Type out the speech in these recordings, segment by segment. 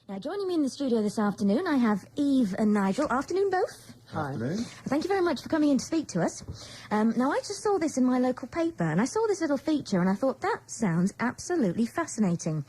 Now, joining me in the studio this afternoon, I have Eve and Nigel. Afternoon, both. Hi. Afternoon. Thank you very much for coming in to speak to us. Now, I just saw this in my local paper, and I saw this little feature, and I thought, that sounds absolutely fascinating.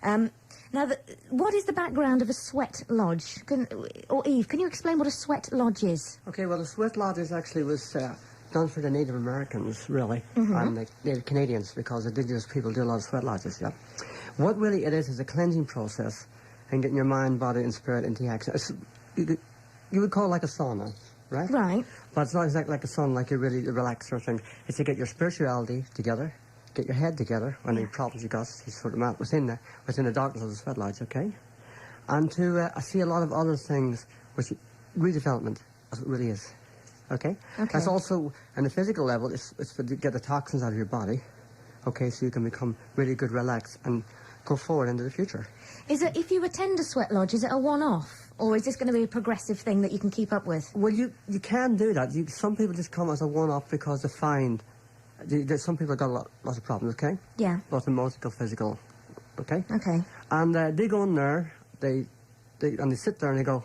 Now, what is the background of a sweat lodge? Eve, can you explain what a sweat lodge is? Okay, well, the sweat lodge was done for the Native Americans, really, and the Native Canadians, because indigenous people do a lot of sweat lodges, yeah. What really it is a cleansing process and getting your mind, body, and spirit into action. You would call it like a sauna, right? Right. But it's not exactly like a sauna, like you really relax or thing. It's to get your spirituality together, get your head together, when any problems you got, you sort them out within the darkness of the sweat lodge, okay? And to see a lot of other things, which redevelopment, as it really is, okay? That's also, on the physical level, it's to get the toxins out of your body, okay, so you can become really good, relaxed, and go forward into the future. Is it, if you attend a sweat lodge, is it a one-off? Or is this going to be a progressive thing that you can keep up with? Well, you can do that. Some people just come as a one-off because they find... some people have got lots of problems, okay? Yeah. Both emotional, physical, okay? Okay. And they go in there, they sit there and they go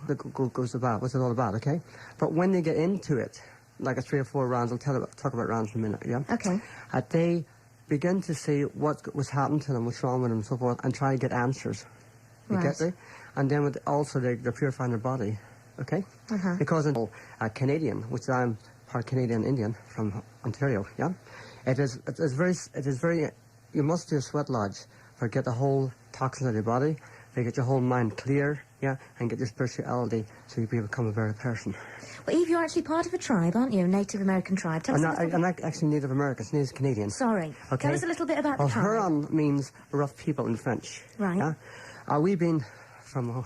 goes about, what's it all about, okay? But when they get into it, like a 3 or 4 rounds, I'll talk about rounds in a minute, yeah? Okay. They begin to see what was happening to them, what's wrong with them, and so forth, and try to get answers. You get me? And then they're purifying their body, okay? Because in Canadian, which I'm part Canadian Indian from Ontario, yeah? It is very, you must do a sweat lodge for get the whole toxins out of your body, to get your whole mind clear, yeah, and get your spirituality so you become a better person. Well, Eve, you're actually part of a tribe, aren't you? A Native American tribe. Tell us I'm not actually Native American, it's Native Canadian. Sorry. Okay. Tell us a little bit about the tribe. Huron means rough people in French. Right. Yeah? We've been from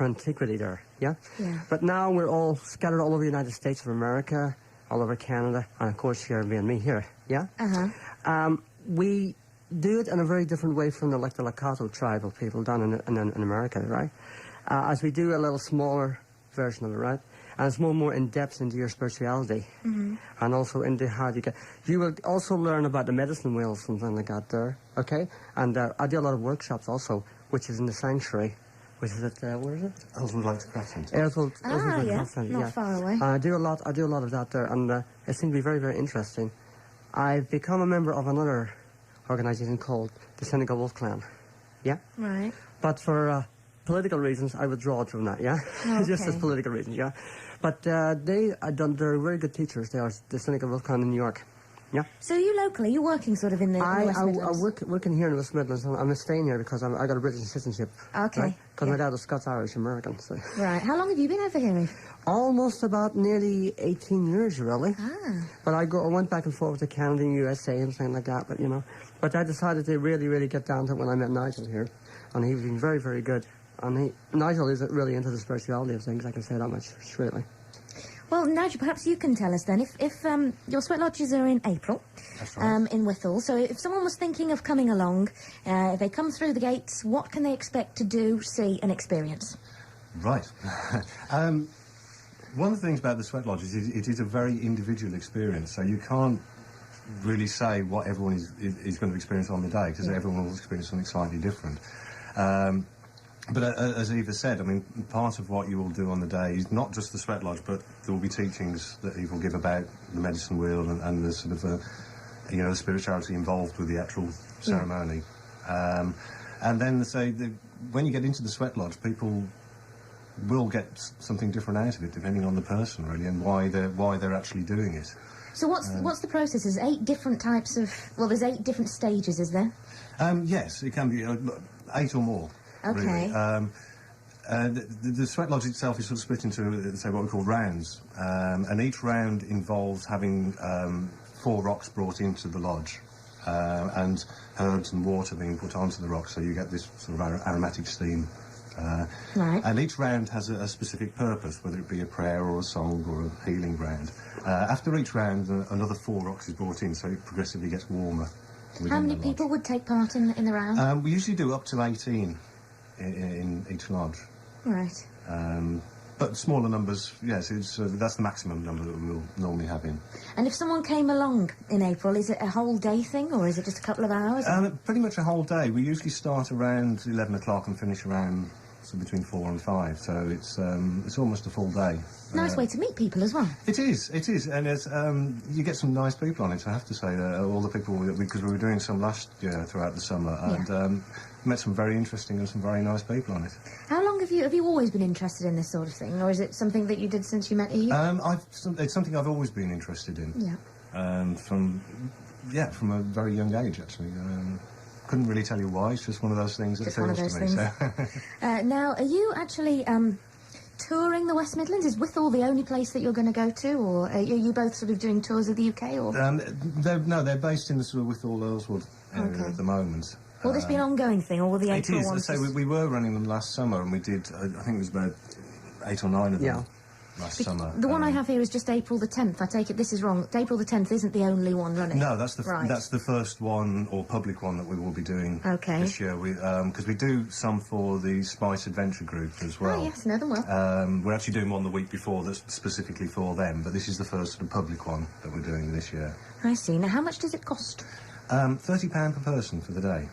antiquity there, yeah? Yeah. But now we're all scattered all over the United States of America, all over Canada, and of course here being me here, yeah? We do it in a very different way from the Lakota tribal people down in America, right? As we do a little smaller version of it, right? And it's more in depth into your spirituality, and also into how you get. You will also learn about the medicine wheels and things like that there, okay? And I do a lot of workshops also, which is in the sanctuary, which is at where is it? Ellswood Lakes Crescent. Ellswood Yes, Crescent, not far away. I do a lot of that there, and it seems to be very, very interesting. I've become a member of another organisation called the Seneca Wolf Clan, yeah. Right. But for political reasons, I withdraw from that, yeah? Okay. Just as political reasons, yeah? But they're very good teachers. They are the Seneca Wolf Clan in New York, yeah? So are you locally? You're working sort of in the West Midlands? I working here in the West Midlands. I'm staying here because I got a British citizenship. Okay. Because my dad was Scots-Irish American, so... Right. How long have you been over here, Eve? Almost about nearly 18 years, really. But I went back and forth to Canada and USA and things like that, but, you know. But I decided to really, really get down to it when I met Nigel here. And he's been very, very good. And Nigel is really into the spirituality of things, I can say that much, straightly. Well, Nigel, perhaps you can tell us then, if your sweat lodges are in April, that's right. In Whittle, so if someone was thinking of coming along, if they come through the gates, what can they expect to do, see and experience? Right. One of the things about the sweat lodge is it is a very individual experience, so you can't really say what everyone is going to experience on the day, because everyone will experience something slightly different. But as Eva said, I mean, part of what you will do on the day is not just the sweat lodge, but there will be teachings that Eva will give about the medicine wheel and the sort of, the spirituality involved with the actual ceremony. And then when you get into the sweat lodge, people will get something different out of it, depending on the person, really, and why they're actually doing it. So what's the process? There's 8 different types of... Well, there's 8 different stages, is there? Yes, it can be 8 or more. Okay. Really. The sweat lodge itself is sort of split into, say, what we call rounds, and each round involves having 4 rocks brought into the lodge, and herbs and water being put onto the rocks, so you get this sort of aromatic steam. Right. And each round has a specific purpose, whether it be a prayer or a song or a healing round. After each round, another 4 rocks is brought in, so it progressively gets warmer. How many people would take part in the round? We usually do up to 18 in each lodge. Right. But smaller numbers, yes, that's the maximum number that we'll normally have in. And if someone came along in April, is it a whole day thing, or is it just a couple of hours? Pretty much a whole day. We usually start around 11 o'clock and finish around so between 4 and 5. So it's almost a full day. Nice way to meet people as well. It is, and it's, you get some nice people on it, I have to say. All the people, because we were doing some last year throughout the summer, and met some very interesting and some very nice people on it. How long have you always been interested in this sort of thing, or is it something that you did since you met Eve? It's something I've always been interested in. Yeah. From a very young age, actually. Couldn't really tell you why. It's just one of those things that appeals to me. So. Now, are you actually touring the West Midlands? Is Withall the only place that you're going to go to, or are you both sort of doing tours of the UK? Or they're based in the sort of Withall Earlswood area at the moment. Will this be an ongoing thing, or will the April one? It is. So we were running them last summer, and we did. I think it was about 8 or 9 of them. Last summer. The one I have here is just April the 10th. I take it this is wrong. April the 10th isn't the only one running. No, that's the first one, or public one, that we will be doing this year. Because we do some for the Spice Adventure Group as well. Oh, yes, know them well. We're actually doing one the week before that's specifically for them, but this is the first sort of public one that we're doing this year. I see. Now, how much does it cost? £30 per person for the day.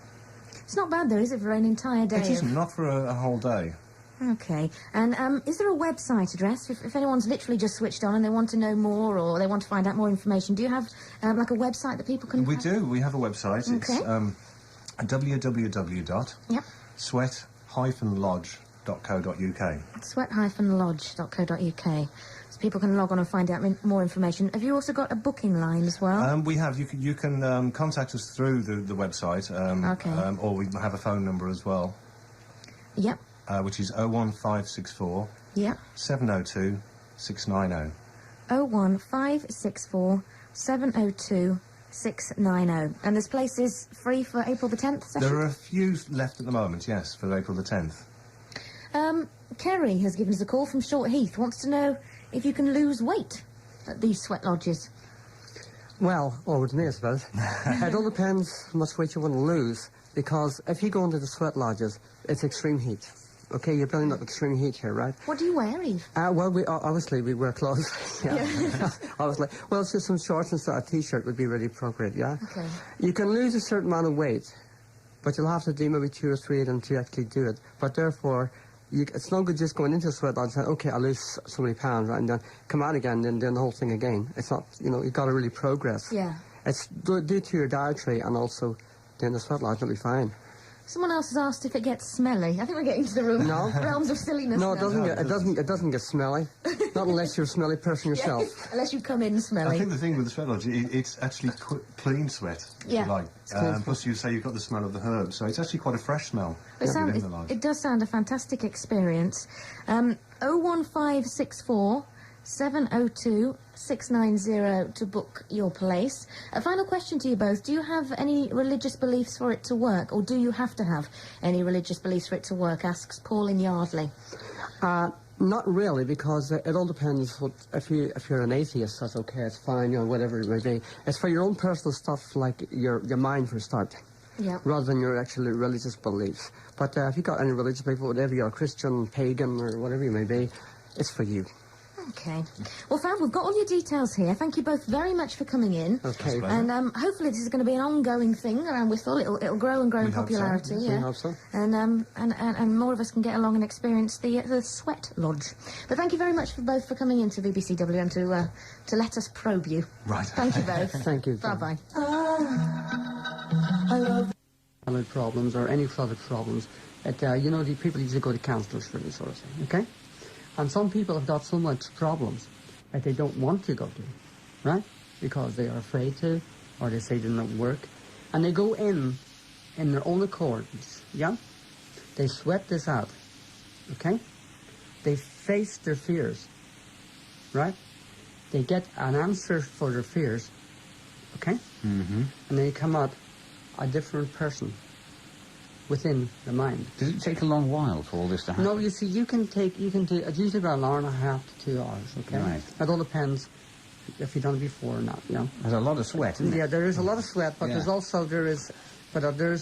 It's not bad, though, is it, for an entire day? It isn't, not for a whole day. OK. And is there a website address? If anyone's literally just switched on and they want to know more or they want to find out more information, do you have, like, a website that people can... We do. We have a website. Okay. It's www.sweat-lodge.co.uk. Sweat-lodge.co.uk. So people can log on and find out more information. Have you also got a booking line as well? We have. You can contact us through the website, or we have a phone number as well. Yep. Which is 01564 702 690. 01564 702 690. And this place is free for April the 10th session? There are a few left at the moment, yes, for April the 10th. Kerry has given us a call from Short Heath. Wants to know if you can lose weight at these sweat lodges. Well, over to me, I suppose. It all depends how much weight you want to lose, because if you go into the sweat lodges, it's extreme heat. Okay, you're building up extreme heat here, right? What do you wear, Eve? Well, obviously we wear clothes. Obviously. Well, it's just some shorts and a T-shirt would be really appropriate, yeah? Okay. You can lose a certain amount of weight, but you'll have to do maybe 2 or 3 of them to actually do it. But therefore, it's no good just going into a sweat lodge and saying, OK, I'll lose so many pounds, right? And then come out again and then doing the whole thing again. It's not, you've got to really progress. Yeah. It's due to your dietary and also doing the sweat lodge, it'll be fine. Someone else has asked if it gets smelly. I think we're getting to the realms of silliness. No, it now. doesn't get smelly. Not unless you're a smelly person yourself. Yeah, unless you come in smelly. I think the thing with the sweat lodge, it's actually clean sweat, if you like. Plus you say you've got the smell of the herbs, so it's actually quite a fresh smell. It does sound a fantastic experience. 01564 702 690 to book your place. A final question to you both. Do you have any religious beliefs for it to work, or do you have to have any religious beliefs for it to work, asks Paul in Yardley. Not really, because it all depends. If you're an atheist, that's okay, it's fine, whatever it may be. It's for your own personal stuff, like your mind for a start, rather than your actual religious beliefs. But if you've got any religious beliefs, whatever you're a Christian, pagan, or whatever you may be, it's for you. Okay. Well, Fab, we've got all your details here. Thank you both very much for coming in. Okay. And hopefully this is going to be an ongoing thing around Withall. It'll grow and grow in popularity. We hope so. And more of us can get along and experience the sweat lodge. But thank you very much for coming into VBCW and to let us probe you. Right. Thank you both. Thank you. Bye-bye. I love problems or any other problems. The people usually go to counsellors for this sort of thing, okay? And some people have got so much problems that they don't want to go to, right? Because they are afraid to, or they say they don't work. And they go in their own accordance, yeah? They sweat this out, okay? They face their fears, right? They get an answer for their fears, okay? Mm-hmm. And they come out a different person within the mind. Does it take a long while for all this to happen? No, you see, you can do, it's usually about an hour and a half to 2 hours, okay? Right. It all depends if you've done it before or not, There's a lot of sweat, isn't Yeah, it? there is a lot of sweat, but there is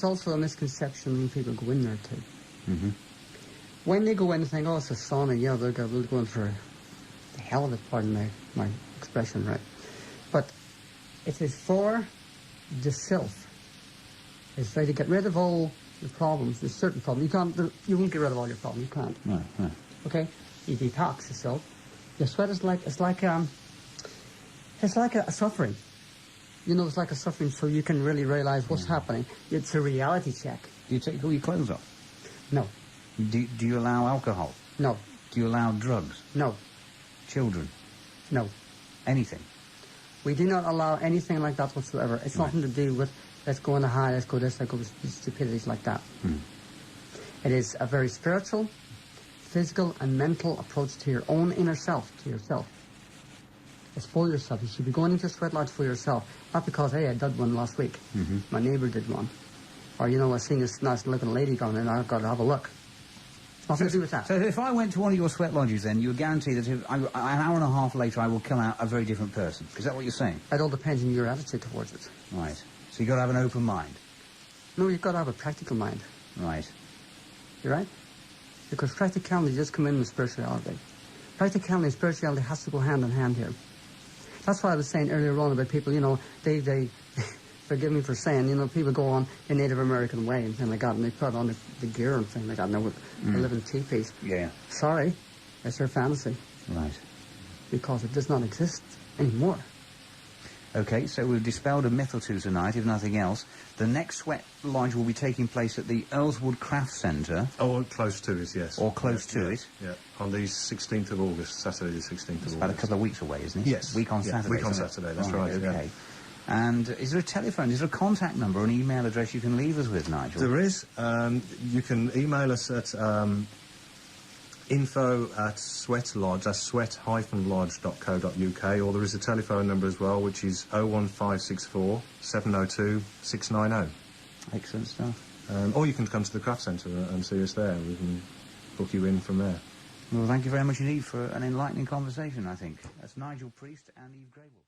also a misconception when people go in there too. Mm-hmm. When they go in and think, oh, it's a sauna, they're going for the hell of it, pardon my expression, right? But it is for the self. It's for to get rid of all your problems, there's certain problems. You won't get rid of all your problems. You can't. No, no. Okay? You detox yourself. Your sweat is like a suffering. You know, it's like a suffering, so you can really realize what's happening. It's a reality check. Do you take all your clothes off? No. Do you allow alcohol? No. Do you allow drugs? No. Children? No. Anything? We do not allow anything like that whatsoever. It's nothing to do with let's go on the high, let's go this, let's go stupidities like that. It is a very spiritual, physical, and mental approach to your own inner self, to yourself. It's for yourself. You should be going into a sweat lodge for yourself, not because, hey, I did one last week. My neighbour did one. Or, you know, I seen this nice-looking lady going in, I've got to have a look. Nothing to do with that. So if I went to one of your sweat lodges, then you would guarantee that if an hour and a half later I will come out a very different person. Is that what you're saying? It all depends on your attitude towards it. Right. So you've got to have an open mind. No, you've got to have a practical mind. Right. You right? Because practicality just come in with spirituality. Practicality and spirituality has to go hand in hand here. That's why I was saying earlier on about people, you know, they forgive me for saying, you know, people go on the Native American way and things like that, and they put on the gear and things like that, and they live in teepees. Yeah. Sorry, it's their fantasy. Right. Because it does not exist anymore. Okay, so we've dispelled a myth or two tonight, if nothing else. The next sweat lodge will be taking place at the Earlswood Craft Centre. Oh, close to it, yes. Or close to it. Yeah, on the 16th of August, Saturday the 16th of August. It's about a couple of weeks away, isn't it? Yes. Week on Saturday. Week on Saturday, that's right. Okay. Yeah. And is there a telephone, is there a contact number or an email address you can leave us with, Nigel? There is. You can email us at info@sweatlodge, that's sweat-lodge.co.uk, or there is a telephone number as well, which is 01564 702 690. Excellent stuff. Or you can come to the craft centre and see us there. We can book you in from there. Well, thank you very much indeed for an enlightening conversation, I think. That's Nigel Priest and Eve Grable.